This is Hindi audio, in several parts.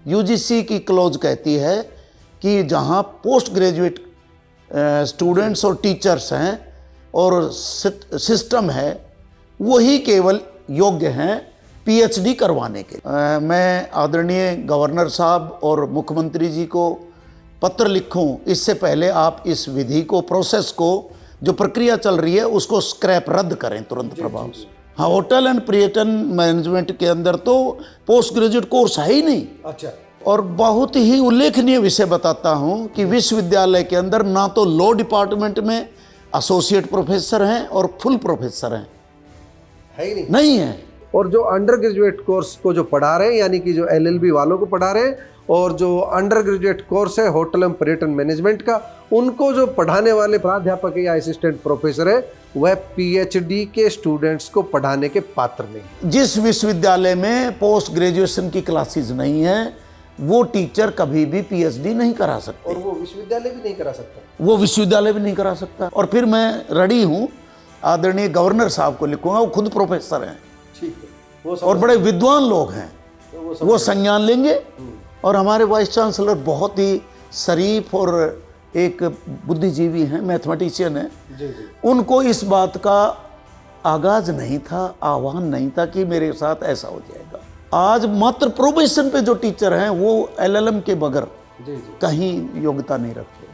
यूजीसी की क्लॉज कहती है कि जहां पोस्ट ग्रेजुएट स्टूडेंट्स और टीचर्स हैं और सिस्टम है, वही केवल योग्य हैं पीएचडी करवाने के। मैं आदरणीय गवर्नर साहब और मुख्यमंत्री जी को पत्र लिखूं, इससे पहले आप इस विधि को, प्रोसेस को, जो प्रक्रिया चल रही है उसको स्क्रैप, रद्द करें तुरंत प्रभाव से। हाँ, होटल एंड पर्यटन मैनेजमेंट के अंदर तो पोस्ट ग्रेजुएट कोर्स है ही नहीं। अच्छा। और बहुत ही उल्लेखनीय विषय बताता हूं कि विश्वविद्यालय के अंदर ना तो लॉ डिपार्टमेंट में एसोसिएट प्रोफेसर हैं और फुल प्रोफेसर हैं, है ही नहीं है। और जो अंडर ग्रेजुएट कोर्स को जो पढ़ा रहे हैं, यानी कि जो एलएलबी वालों को पढ़ा रहे हैं, और जो अंडर ग्रेजुएट कोर्स है होटल एवं पर्यटन मैनेजमेंट का, उनको जो पढ़ाने वाले प्राध्यापक या असिस्टेंट प्रोफेसर है, वह पीएचडी के स्टूडेंट्स को पढ़ाने के पात्र नहीं। जिस विश्वविद्यालय में पोस्ट ग्रेजुएशन की क्लासेस नहीं है, वो टीचर कभी भी पीएचडी नहीं करा सकते। और वो विश्वविद्यालय भी नहीं करा सकता। वो विश्वविद्यालय भी नहीं करा सकता। और फिर मैं रेडी हूँ, आदरणीय गवर्नर साहब को लिखूंगा, वो खुद प्रोफेसर हैं, ठीक है, वो और बड़े विद्वान लोग हैं, तो वो संज्ञान लेंगे। और हमारे वाइस चांसलर बहुत ही शरीफ और एक बुद्धिजीवी हैं, मैथमेटिशियन हैं। जी जी। उनको इस बात का आगाज नहीं था, आह्वान नहीं था कि मेरे साथ ऐसा हो जाएगा। आज मात्र प्रोबेशन पे जो टीचर हैं वो एलएलएम के बगैर कहीं योग्यता नहीं रखते।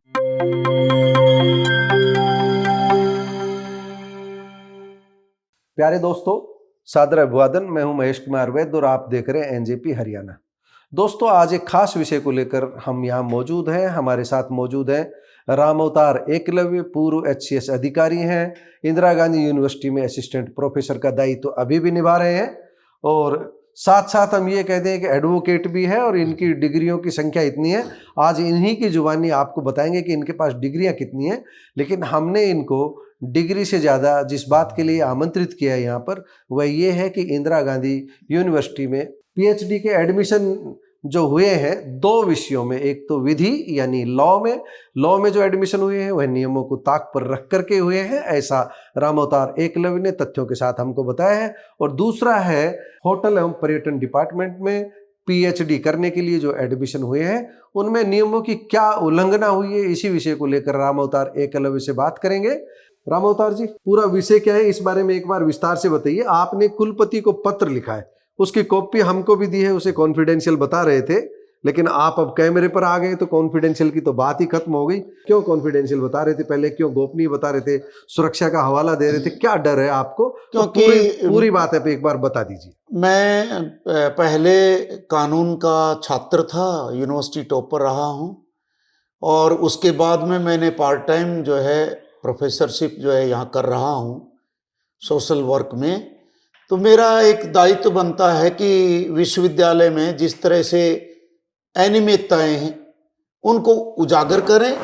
प्यारे दोस्तों, सादर अभिवादन। मैं हूं महेश कुमार वैद्य और आप देख रहे हैं एनजेपी हरियाणा। दोस्तों, आज एक खास विषय को लेकर हम यहाँ मौजूद हैं। हमारे साथ मौजूद हैं राम अवतार एकलव्य, पूर्व एचसीएस अधिकारी हैं, इंदिरा गांधी यूनिवर्सिटी में असिस्टेंट प्रोफेसर का दायित्व तो अभी भी निभा रहे हैं, और साथ साथ हम ये कहते हैं कि एडवोकेट भी है। और इनकी डिग्रियों की संख्या इतनी है, आज इन्हीं की जुबानी आपको बताएंगे कि इनके पास डिग्रियां कितनी हैं। लेकिन हमने इनको डिग्री से ज़्यादा जिस बात के लिए आमंत्रित किया है यहाँ पर, वह ये है कि इंदिरा गांधी यूनिवर्सिटी में पीएचडी के एडमिशन जो हुए हैं दो विषयों में, एक तो विधि यानी लॉ में जो एडमिशन हुए हैं वह नियमों को ताक पर रख करके हुए हैं, ऐसा राम अवतार एकलव्य ने तथ्यों के साथ हमको बताया है। और दूसरा है होटल एवं पर्यटन डिपार्टमेंट में पीएचडी करने के लिए जो एडमिशन हुए हैं उनमें नियमों की क्या उल्लंघना हुई है, इसी विषय को लेकर राम अवतार एकलव्य से बात करेंगे। राम अवतार जी, पूरा विषय क्या है इस बारे में एक बार विस्तार से बताइए। आपने कुलपति को पत्र लिखा है, उसकी कॉपी हमको भी दी है, उसे कॉन्फिडेंशियल बता रहे थे, लेकिन आप अब कैमरे पर आ गए तो कॉन्फिडेंशियल की तो बात ही खत्म हो गई। क्यों कॉन्फिडेंशियल बता रहे थे पहले, क्यों गोपनीय बता रहे थे, सुरक्षा का हवाला दे रहे थे, क्या डर है आपको? क्योंकि तो पूरी बात है, एक बार बता दीजिए। मैं पहले कानून का छात्र था, यूनिवर्सिटी टॉपर रहा हूँ, और उसके बाद में मैंने पार्ट टाइम जो है प्रोफेसरशिप जो है यहाँ कर रहा हूँ सोशल वर्क में। तो मेरा एक दायित्व बनता है कि विश्वविद्यालय में जिस तरह से अनियमितताएं हैं उनको उजागर करें,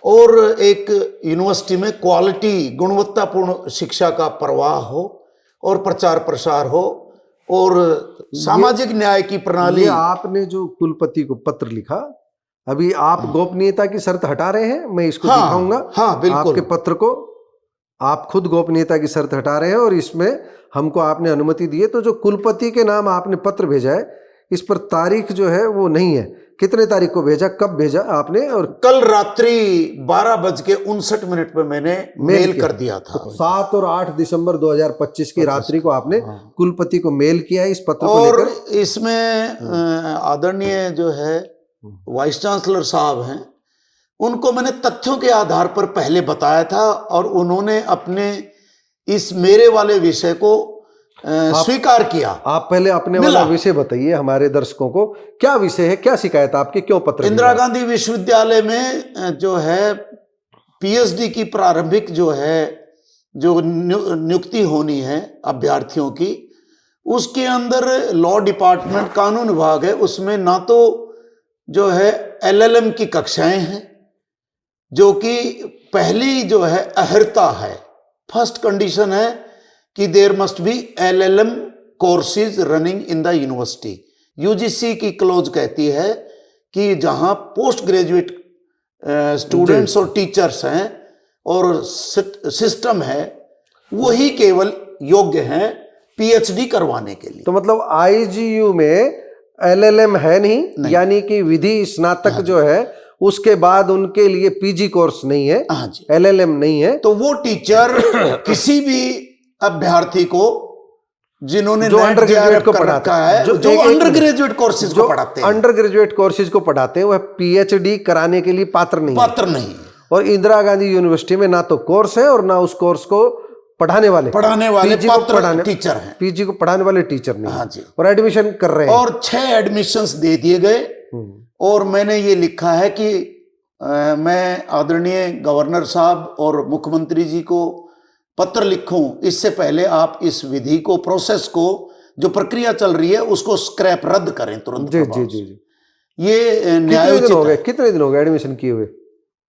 और एक यूनिवर्सिटी में क्वालिटी, गुणवत्तापूर्ण शिक्षा का प्रवाह हो और प्रचार प्रसार हो, और सामाजिक न्याय की प्रणाली। आपने जो कुलपति को पत्र लिखा, अभी आप गोपनीयता की शर्त हटा रहे हैं, मैं इसको दिखाऊंगा। हाँ, बिल्कुल। आपके पत्र को आप खुद गोपनीयता की शर्त हटा रहे हैं और इसमें हमको आपने अनुमति दी है। तो जो कुलपति के नाम आपने पत्र भेजा है, इस पर तारीख जो है वो नहीं है। कितने तारीख को भेजा, कब भेजा आपने? और कल रात्रि 12:59 पे मैंने मेल कर दिया था। तो 7 और 8 दिसंबर 2025 की रात्रि को आपने कुलपति को मेल किया है इस पत्र को और लेकर। इसमें आदरणीय जो है वाइस चांसलर साहब हैं, उनको मैंने तथ्यों के आधार पर पहले बताया था, और उन्होंने अपने इस मेरे वाले विषय को स्वीकार किया। आप पहले अपने वाला विषय बताइए हमारे दर्शकों को, क्या विषय है, क्या शिकायत आपकी, क्यों पत्र? इंदिरा गांधी विश्वविद्यालय में जो है पीएचडी की प्रारंभिक जो है जो नियुक्ति होनी है अभ्यर्थियों की, उसके अंदर लॉ डिपार्टमेंट, कानून विभाग है, उसमें ना तो जो है एलएलएम की कक्षाएं हैं, जो कि पहली जो है अहर्ता है, फर्स्ट कंडीशन है कि there must be LLM courses running in the university. UGC की क्लॉज कहती है कि जहां पोस्ट ग्रेजुएट स्टूडेंट्स और टीचर्स हैं और सिस्टम है, वही केवल योग्य हैं पीएचडी करवाने के लिए। तो मतलब आईजीयू में LLM है नहीं, नहीं। यानी कि विधि स्नातक जो है उसके बाद उनके लिए पीजी कोर्स नहीं है, हाँ जी। LLM नहीं है। तो वो टीचर किसी भी अभ्यर्थी को जिन्होंने जो नेट अंडर ग्रेजुएट JRF को कर पढ़ाते रखा है, जो एक अंडर ग्रेजुएट कोर्सेज को पढ़ाते हैं, अंडर ग्रेजुएट कोर्सेज को पढ़ाते हैं, वह PhD कराने के लिए पात्र नहीं है। पात्र नहीं। और इंदिरा गांधी यूनिवर्सिटी में ना तो कोर्स है और ना उस कोर्स को पढ़ाने वाले PG को पात्र टीचर हैं। PG को पढ़ाने वाले टीचर नहीं। हाँ जी। और एडमिशन कर रहे हैं। और 6 एडमिशंस दे दिए गए। और मैंने ये लिखा है कि मैं आदरणीय गवर्नर साहब और मुख्यमंत्री जी को पत्र लिखूं, इससे पहले आप इस विधि को, प्रोसेस को, जो प्रक्रिया चल रही है उसको स्क्रैप रद्द करें तुरंत। जी जी जी जी। ये न्यायोचित है। कितने दिन हो गए एडमिशन किए हुए?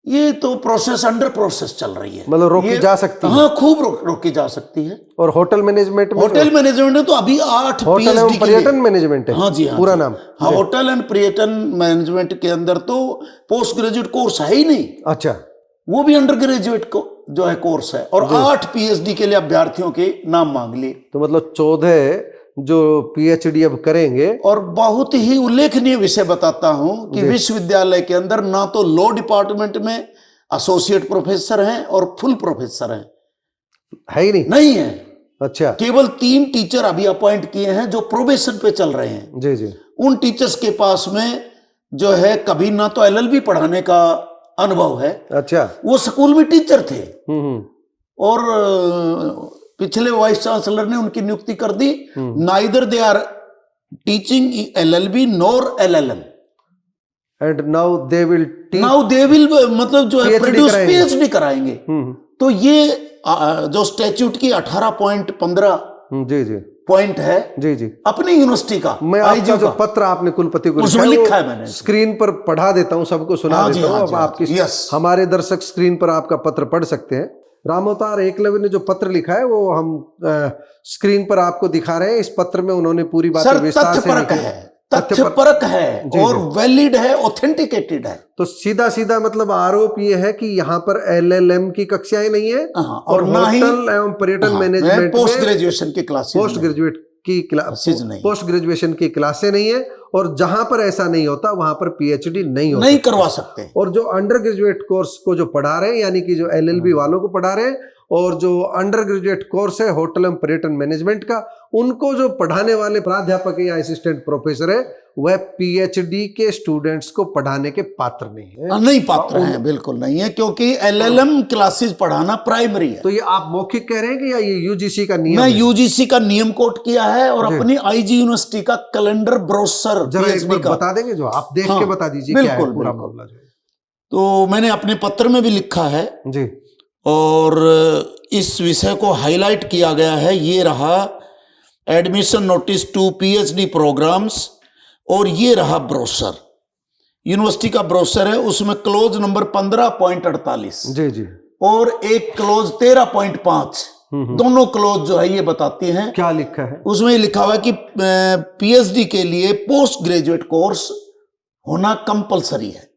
ये तो प्रोसेस अंडर प्रोसेस चल रही है, मतलब रोकी जा सकती है। हाँ, खूब रोकी जा सकती है। और होटल मैनेजमेंट में, होटल मैनेजमेंट में तो अभी 8 होटल एवं पर्यटन मैनेजमेंट है। हाँ जी, हाँ पूरा जी। नाम। हाँ, होटल एंड पर्यटन मैनेजमेंट के अंदर तो पोस्ट ग्रेजुएट कोर्स है ही नहीं। अच्छा, वो भी अंडर ग्रेजुएट को जो है कोर्स है। और 8 PhD के लिए अभ्यर्थियों के नाम मांग लिए। तो मतलब 14 जो PhD अब करेंगे। और बहुत ही उल्लेखनीय विषय बताता हूं कि विश्वविद्यालय के अंदर ना तो लॉ डिपार्टमेंट में एसोसिएट प्रोफेसर हैं और फुल प्रोफेसर हैं, है ही नहीं। नहीं है। अच्छा। केवल 3 टीचर अभी अपॉइंट किए हैं जो प्रोबेशन पे चल रहे हैं। जी जी। उन टीचर्स के पास में जो है कभी ना तो LLB पढ़ाने का अनुभव है। अच्छा। वो स्कूल में टीचर थे। हम्म। और पिछले वाइस चांसलर ने उनकी नियुक्ति कर दी। Neither they are teaching LLB nor LLM। And now they will मतलब जो है प्रोड्यूस PhD कराएंगे। तो ये जो स्टैट्यूट की 18.15 जी जी पॉइंट है जी जी अपनी यूनिवर्सिटी का, मैं आपका जो पत्र आपने कुलपति को लिखा है मैंने स्क्रीन पर पढ़ा देता हूं, सबको सुना देता हूं। अब आपकी हमारे दर्शक स्क्रीन पर आपका पत्र पढ़ सकते हैं। रामअवतार एकलव्य ने जो पत्र लिखा है वो हम स्क्रीन पर आपको दिखा रहे हैं। इस पत्र में उन्होंने पूरी बातें विस्तार से लिखी है। तथ्यपरक है और वैलिड है, ऑथेंटिकेटेड है। तो सीधा सीधा मतलब आरोप ये है कि यहाँ पर LLM की कक्षाएं नहीं है और होटल एवं पर्यटन मैनेजमेंट पोस्ट ग्रेजुएशन की क्लासेस, पोस्ट ग्रेजुएशन की क्लासें नहीं है। और जहां पर ऐसा नहीं होता वहां पर PhD नहीं करवा सकते। और जो अंडर ग्रेजुएट कोर्स को जो पढ़ा रहे हैं, यानी कि जो LLB वालों को पढ़ा रहे हैं, और जो अंडर ग्रेजुएट कोर्स है होटल एवं पर्यटन मैनेजमेंट का, उनको जो पढ़ाने वाले प्राध्यापक या असिस्टेंट प्रोफेसर है वह PhD के स्टूडेंट्स को पढ़ाने के पात्र नहीं है। नहीं पात्र हैं, बिल्कुल नहीं है, क्योंकि LLM क्लासेस पढ़ाना प्राइमरी है। तो ये आप मौखिक कह रहे हैं कि या ये UGC का नियम? मैं UGC का नियम कोट किया है और अपनी IG यूनिवर्सिटी का कैलेंडर ब्रोशर जरा एक बार बता देंगे, जो आप देख के बता दीजिए। बिल्कुल पूरा मामला जो है तो मैंने अपने पत्र में भी लिखा है जी, और इस विषय को हाईलाइट किया गया है। ये रहा admission notice to PhD programmes और ये रहा ब्रोशर, यूनिवर्सिटी का ब्रोशर है। उसमें क्लोज नंबर 15.48 जी जी और एक क्लोज 13.5, दोनों क्लोज जो है ये बताती हैं। क्या लिखा है उसमें लिखा हुआ है कि PhD के लिए पोस्ट ग्रेजुएट कोर्स होना कंपलसरी है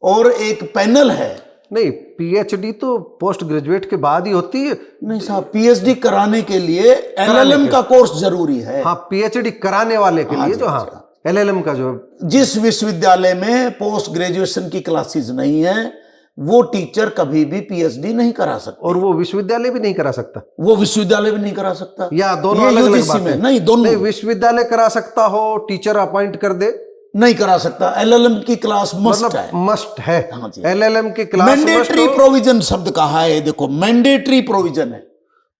और एक पैनल है। नहीं, PhD तो पोस्ट ग्रेजुएट के बाद ही होती है। नहीं साहब, PhD कराने के लिए LLM का कोर्स जरूरी है। हाँ, PhD कराने वाले के लिए जो, हाँ, LLM का जो, जिस विश्वविद्यालय में पोस्ट ग्रेजुएशन की क्लासेस नहीं है वो टीचर कभी भी PhD नहीं करा सकता। और वो विश्वविद्यालय भी नहीं करा सकता। वो विश्वविद्यालय भी नहीं करा सकता, या दोनों अलग अलग बातें हैं? नहीं, दोनों। विश्वविद्यालय करा सकता हो, टीचर अपॉइंट कर दे, नहीं करा सकता। LLM की क्लास मस्ट है, मस्ट है। हाँ जी। LLM की क्लास मैंडेटरी प्रोविजन शब्द कहा है, देखो मैंडेटरी प्रोविजन है।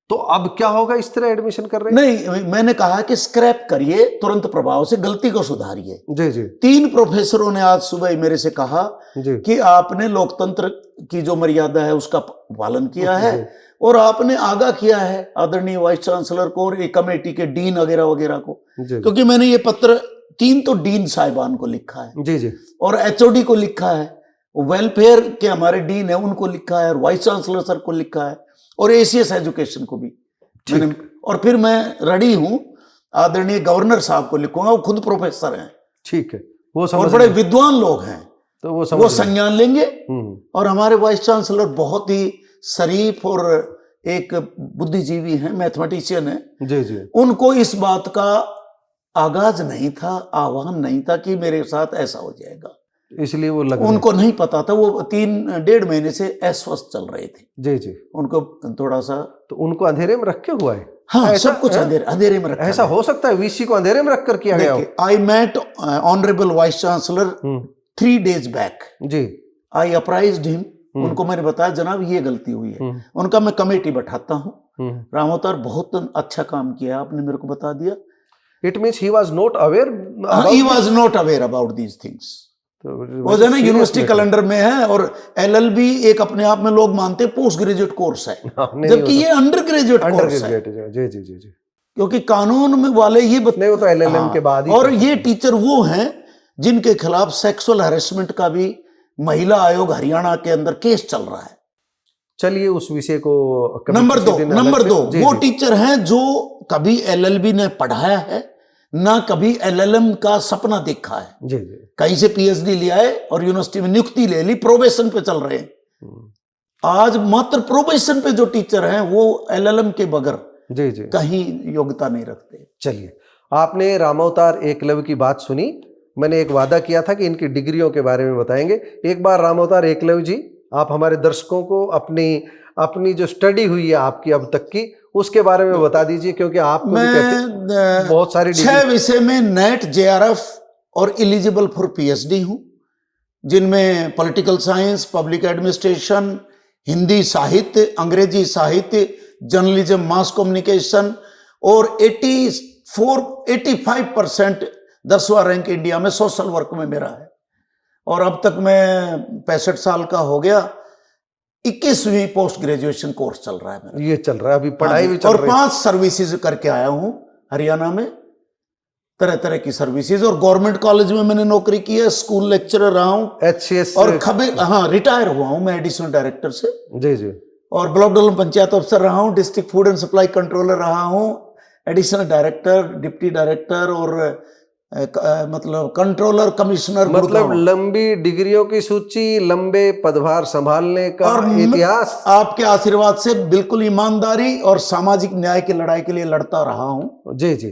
तो अब क्या होगा, इस तरह एडमिशन कर रहे हैं? नहीं, मैंने कहा कि स्क्रैप करिए तुरंत प्रभाव से, गलती को सुधारिए। जी जी। 3 प्रोफेसरों ने आज सुबह मेरे से कहा कि आपने लोकतंत्र की जो मर्यादा है उसका पालन किया है और आपने आगाह किया है आदरणीय वाइस चांसलर को और कमेटी के डीन वगैरह वगैरह को, क्योंकि मैंने ये पत्र 3 तो डीन साहिबान को लिखा है जी जी, और HOD को लिखा है, वेलफेयर के हमारे डीन है उनको लिखा है, और वाइस चांसलर सर को लिखा है, और ACS एजुकेशन को भी मैंने, और फिर मैं रेडी हूं आदरणीय गवर्नर साहब को लिखूंगा, वो खुद प्रोफेसर हैं। ठीक है, वो समझ, और बड़े विद्वान लोग हैं, तो वो संज्ञान लेंगे। और हमारे वाइस चांसलर बहुत ही शरीफ और एक बुद्धिजीवी हैं, मैथमेटिशियन है जी जी, उनको इस बात का आगाज नहीं था, आह्वान नहीं था कि मेरे साथ ऐसा हो जाएगा। इसलिए वो लग उनको नहीं पता था, वो 3-1.5 महीने से अस्वस्थ चल रहे थे। जी जी। उनको थोड़ा सा, तो उनको अंधेरे में रखे हुआ है। हाँ, ऐसा सब कुछ अंधेरे में रखा ऐसा गया। हो सकता है वीसी को अंधेरे में रखकर किया गया हो। देखिए, I met honourable vice chancellor 3 days back. जी। I apprised him. उनको मैंने बताया जनाब ये गलती हुई है। उनका मैं कमेटी बैठाता हूँ। रामअवतार बहुत अच्छा काम किया, आपने मेरे को बता दिया। It means he was not aware, he was not aware about these things. वो जो ना यूनिवर्सिटी कैलेंडर में है, और LLB एक अपने आप में लोग मानते हैं पोस्ट ग्रेजुएट कोर्स है, जबकि ये अंडर ग्रेजुएट कोर्स है। जी जी जी जी। क्योंकि कानून में वाले ये नहीं, वो तो LLM के बाद ही। और ये टीचर वो हैं जिनके खिलाफ सेक्सुअल हैरेसमेंट का भी महिला आयोग हरियाणा के अंदर केस चल रहा है। चलिए उस विषय को नंबर दो वो टीचर हैं जो कभी LLB ने पढ़ाया है ना कभी LLM का सपना देखा है। जी जी। कहीं से PhD लिया है और यूनिवर्सिटी में नियुक्ति ले ली, प्रोबेशन पे चल रहे हैं। आज मात्र प्रोबेशन पे जो टीचर हैं वो LLM के बगैर जी जी कहीं योग्यता नहीं रखते। चलिए, आपने रामावतार एकलव्य की बात सुनी। मैंने एक वादा किया था कि इनकी डिग्रियों के बारे में बताएंगे। एक बार रामावतार एकलव्य जी, आप हमारे दर्शकों को अपनी जो स्टडी हुई है आपकी अब तक की, उसके बारे में बता दीजिए, क्योंकि आपको मैं बहुत सारी 6 विषय में नेट, JRF और एलिजिबल फॉर PhD हूं, जिनमें political science, public administration, Hindi साहित्य, अंग्रेजी साहित्य, जर्नलिज्म, मास कम्युनिकेशन, और 85% 10वां रैंक इंडिया में सोशल वर्क में मेरा है। और अब तक मैं 65 साल का हो गया। 21वीं पोस्ट ग्रेजुएशन कोर्स चल रहा है मेरा। ये चल रहा है अभी, पढ़ाई भी चल और रही है। 5 सर्विसेज करके आया हूं हरियाणा में, तरह तरह की सर्विसेज। और गवर्नमेंट कॉलेज में मैंने नौकरी की है, स्कूल लेक्चरर रहा हूं, HCS और रिटायर हुआ हूं मैं एडिशनल डायरेक्टर से। जी जी। और ब्लॉक डेवलपमेंट पंचायत अफसर रहा हूं, district food and supply controller रहा हूं, एडिशनल डायरेक्टर, डिप्टी डायरेक्टर, और मतलब कंट्रोलर, कमिश्नर। मतलब लंबी डिग्रियों की सूची, लंबे पदभार संभालने का इतिहास। आपके आशीर्वाद से बिल्कुल ईमानदारी और सामाजिक न्याय की लड़ाई के लिए लड़ता रहा हूं। जी जी।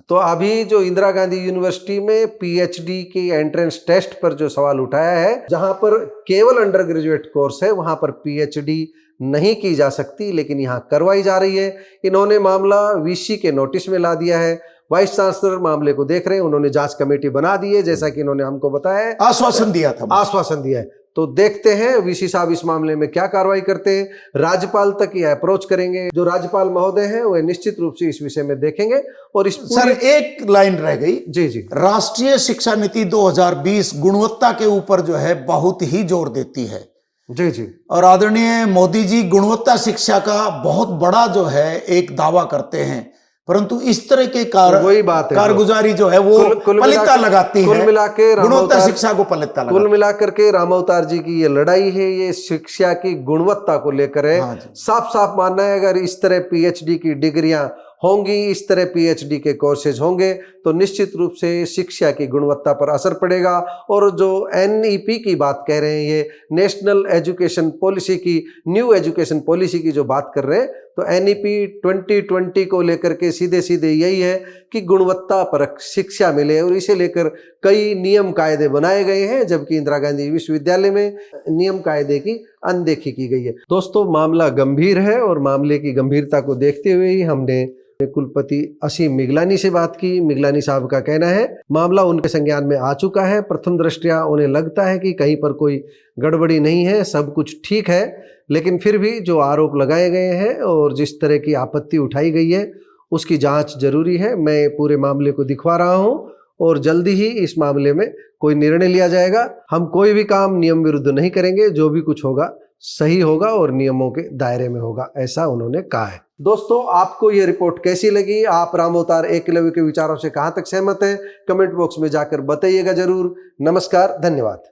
तो अभी जो इंदिरा गांधी यूनिवर्सिटी में PhD की एंट्रेंस टेस्ट पर जो सवाल उठाया है, जहां पर केवल अंडर ग्रेजुएट कोर्स है, वहां पर PhD नहीं की जा सकती, लेकिन यहां करवाई जा रही है। इन्होंने मामला VC के नोटिस में ला दिया है। वाइस चांसलर मामले को देख रहे हैं, उन्होंने जांच कमेटी बना दी है, जैसा कि इन्होंने हमको बताया है, आश्वासन दिया था। आश्वासन दिया है। तो देखते हैं VC साहब इस मामले में क्या कार्रवाई करते हैं। राज्यपाल तक ये अप्रोच करेंगे। जो राज्यपाल महोदय हैं वो निश्चित रूप से इस विषय में देखेंगे। और इस सर, एक लाइन रह गई। जी जी। राष्ट्रीय शिक्षा नीति 2020 गुणवत्ता के ऊपर जो है बहुत ही जोर देती है। जी जी। और आदरणीय मोदी जी गुणवत्ता शिक्षा का बहुत बड़ा जो है एक दावा करते हैं, परंतु इस तरह के वही बात है, कारगुजारी जो है वो पलिता लगाती है। कुल मिलाकर गुणवत्ता शिक्षा को पलिता लगाती है। कुल मिलाकर के रामावतार जी की ये लड़ाई है, ये शिक्षा की गुणवत्ता को लेकर है। साफ साफ मानना है, अगर इस तरह PhD की डिग्रियां होंगी, इस तरह PhD के कोर्सेज होंगे, तो निश्चित रूप से शिक्षा की गुणवत्ता पर असर पड़ेगा। और जो NEP की बात कह रहे हैं, ये नेशनल एजुकेशन पॉलिसी की, न्यू एजुकेशन पॉलिसी की जो बात कर रहे हैं, तो NEP 2020 को लेकर के सीधे सीधे यही है कि गुणवत्ता परक शिक्षा मिले, और इसे लेकर कई नियम कायदे बनाए गए हैं, जबकि इंदिरा गांधी विश्वविद्यालय में नियम कायदे की अनदेखी की गई है। दोस्तों, मामला गंभीर है, और मामले की गंभीरता को देखते हुए ही हमने कुलपति असीम मिगलानी से बात की। मिगलानी साहब का कहना है मामला उनके संज्ञान में आ चुका है। प्रथम दृष्टया उन्हें लगता है कि कहीं पर कोई गड़बड़ी नहीं है, सब कुछ ठीक है, लेकिन फिर भी जो आरोप लगाए गए हैं और जिस तरह की आपत्ति उठाई गई है, उसकी जांच जरूरी है। मैं पूरे मामले को दिखवा रहा हूं, और जल्दी ही इस मामले में कोई निर्णय लिया जाएगा। हम कोई भी काम नियम विरुद्ध नहीं करेंगे, जो भी कुछ होगा सही होगा और नियमों के दायरे में होगा, ऐसा उन्होंने कहा है। दोस्तों, आपको ये रिपोर्ट कैसी लगी? आप रामावतार एकलव्य के विचारों से कहां तक सहमत हैं? कमेंट बॉक्स में जाकर बताइएगा जरूर। नमस्कार, धन्यवाद।